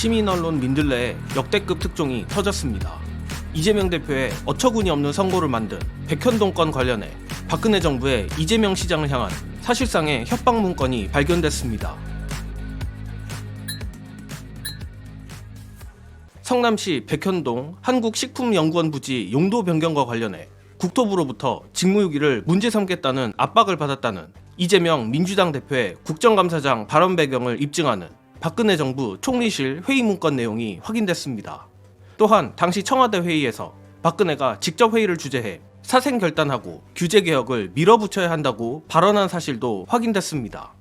시민 언론 민들레에 역대급 특종이 터졌습니다. 이재명 대표의 어처구니 없는 선고를 만든 백현동 건 관련해 박근혜 정부의 이재명 시장을 향한 사실상의 협박 문건이 발견됐습니다. 성남시 백현동 한국식품연구원 부지 용도 변경과 관련해 국토부로부터 직무유기를 문제 삼겠다는 압박을 받았다는 이재명 민주당 대표의 국정감사장 발언 배경을 입증하는 박근혜 정부 총리실 회의 문건 내용이 확인됐습니다. 또한 당시 청와대 회의에서 박근혜가 직접 회의를 주재해 사생결단하고 규제개혁을 밀어붙여야 한다고 발언한 사실도 확인됐습니다.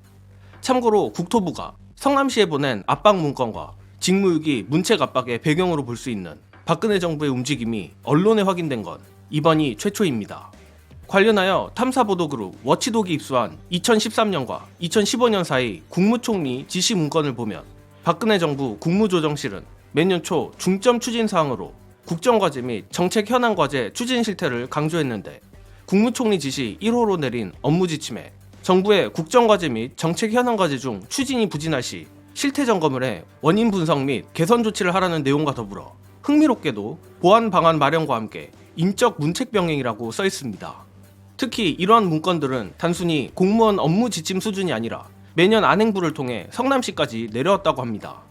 참고로 국토부가 성남시에 보낸 압박 문건과 직무유기 문책 압박의 배경으로 볼 수 있는 박근혜 정부의 움직임이 언론에 확인된 건 이번이 최초입니다. 관련하여 탐사보도그룹 워치독이 입수한 2013년과 2015년 사이 국무총리 지시 문건을 보면 박근혜 정부 국무조정실은 매년 초 중점 추진 사항으로 국정과제 및 정책 현안 과제 추진 실태를 강조했는데 국무총리 지시 1호로 내린 업무 지침에 정부의 국정과제 및 정책 현안 과제 중 추진이 부진할 시 실태 점검을 해 원인 분석 및 개선 조치를 하라는 내용과 더불어 흥미롭게도 보완 방안 마련과 함께 인적 문책 병행이라고 써 있습니다. 특히 이러한 문건들은 단순히 공무원 업무 지침 수준이 아니라 매년 안행부를 통해 성남시까지 내려왔다고 합니다.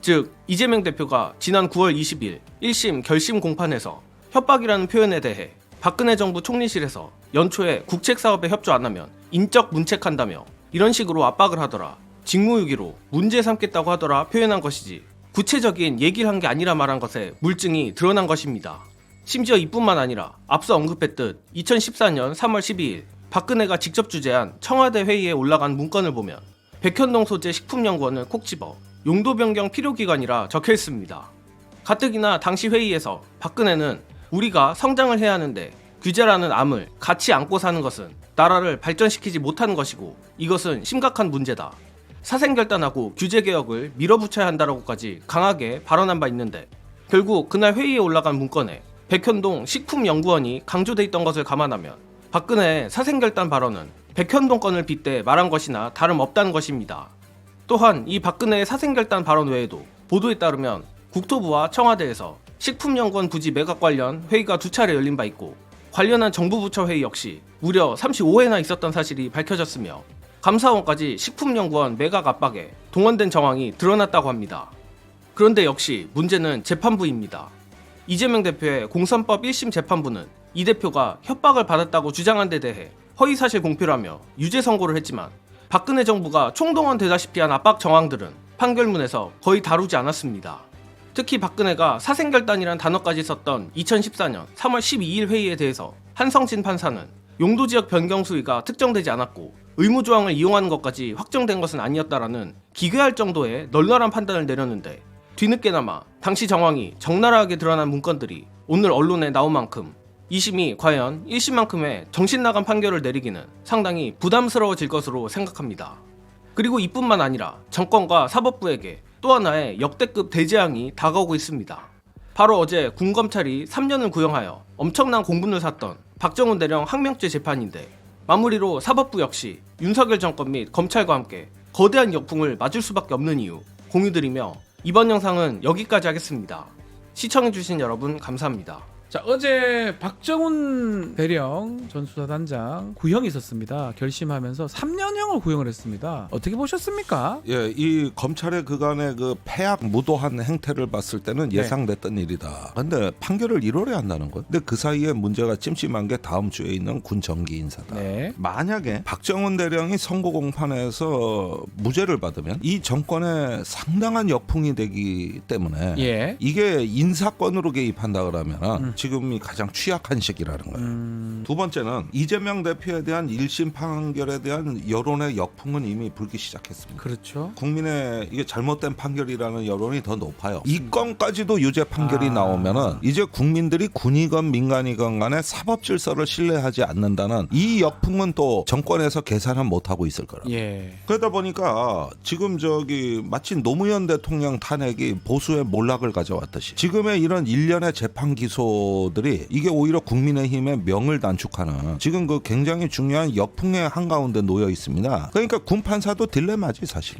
즉 이재명 대표가 지난 9월 20일 1심 결심 공판에서 협박이라는 표현에 대해 박근혜 정부 총리실에서 연초에 국책사업에 협조 안 하면 인적 문책한다며 이런 식으로 압박을 하더라, 직무유기로 문제 삼겠다고 하더라 표현한 것이지 구체적인 얘기를 한 게 아니라 말한 것에 물증이 드러난 것입니다. 심지어 이뿐만 아니라 앞서 언급했듯 2014년 3월 12일 박근혜가 직접 주재한 청와대 회의에 올라간 문건을 보면 백현동 소재 식품연구원을 콕 집어 용도 변경 필요 기간이라 적혀 있습니다. 가뜩이나 당시 회의에서 박근혜는 우리가 성장을 해야 하는데 규제라는 암을 같이 안고 사는 것은 나라를 발전시키지 못하는 것이고 이것은 심각한 문제다. 사생결단하고 규제개혁을 밀어붙여야 한다라고까지 강하게 발언한 바 있는데 결국 그날 회의에 올라간 문건에 백현동 식품연구원이 강조돼 있던 것을 감안하면 박근혜의 사생결단 발언은 백현동 건을 빗대 말한 것이나 다름없다는 것입니다. 또한 이 박근혜의 사생결단 발언 외에도 보도에 따르면 국토부와 청와대에서 식품연구원 부지 매각 관련 회의가 2차례 열린 바 있고 관련한 정부 부처 회의 역시 무려 35회나 있었던 사실이 밝혀졌으며 감사원까지 식품연구원 매각 압박에 동원된 정황이 드러났다고 합니다. 그런데 역시 문제는 재판부입니다. 이재명 대표의 공선법 1심 재판부는 이 대표가 협박을 받았다고 주장한 데 대해 허위사실 공표라며 유죄 선고를 했지만 박근혜 정부가 총동원되다시피 한 압박 정황들은 판결문에서 거의 다루지 않았습니다. 특히 박근혜가 사생결단이란 단어까지 썼던 2014년 3월 12일 회의에 대해서 한성진 판사는 용도지역 변경 수위가 특정되지 않았고 의무조항을 이용하는 것까지 확정된 것은 아니었다라는 기괴할 정도의 널널한 판단을 내렸는데 뒤늦게나마 당시 정황이 적나라하게 드러난 문건들이 오늘 언론에 나온 만큼 2심이 과연 1심만큼의 정신나간 판결을 내리기는 상당히 부담스러워질 것으로 생각합니다. 그리고 이뿐만 아니라 정권과 사법부에게 또 하나의 역대급 대재앙이 다가오고 있습니다. 바로 어제 군검찰이 3년을 구형하여 엄청난 공분을 샀던 박정훈 대령 항명죄 재판인데 마무리로 사법부 역시 윤석열 정권 및 검찰과 함께 거대한 역풍을 맞을 수밖에 없는 이유 공유드리며 이번 영상은 여기까지 하겠습니다. 시청해주신 여러분 감사합니다. 자, 어제 박정훈 대령 전 수사단장 구형이 있었습니다. 결심하면서 3년형을 구형을 했습니다. 어떻게 보셨습니까? 예, 이 검찰의 그간의 그 패악 무도한 행태를 봤을 때는 예상됐던 일이다. 근데 판결을 1월에 한다는 거예요. 근데 그 사이에 문제가 찜찜한 게 다음 주에 있는 군 정기 인사다. 네. 만약에 박정훈 대령이 선고 공판에서 무죄를 받으면 이 정권에 상당한 역풍이 되기 때문에 이게 인사권으로 개입한다 그러면 지금이 가장 취약한 시기라는 거예요. 두 번째는 이재명 대표에 대한 1심 판결에 대한 여론의 역풍은 이미 불기 시작했습니다. 그렇죠. 국민의 이게 잘못된 판결이라는 여론이 더 높아요. 이 건까지도 유죄 판결이 나오면은 이제 국민들이 군이건 민간이건 간에 사법 질서를 신뢰하지 않는다는 이 역풍은 또 정권에서 계산을 못하고 있을 거라. 그러다 보니까 지금 마치 노무현 대통령 탄핵이 보수의 몰락을 가져왔듯이 지금의 이런 일련의 재판 기소 들이 이게 오히려 국민의힘의 명을 단축하는 지금 그 굉장히 중요한 역풍의 한가운데 놓여 있습니다. 그러니까 군 판사도 딜레마지 사실.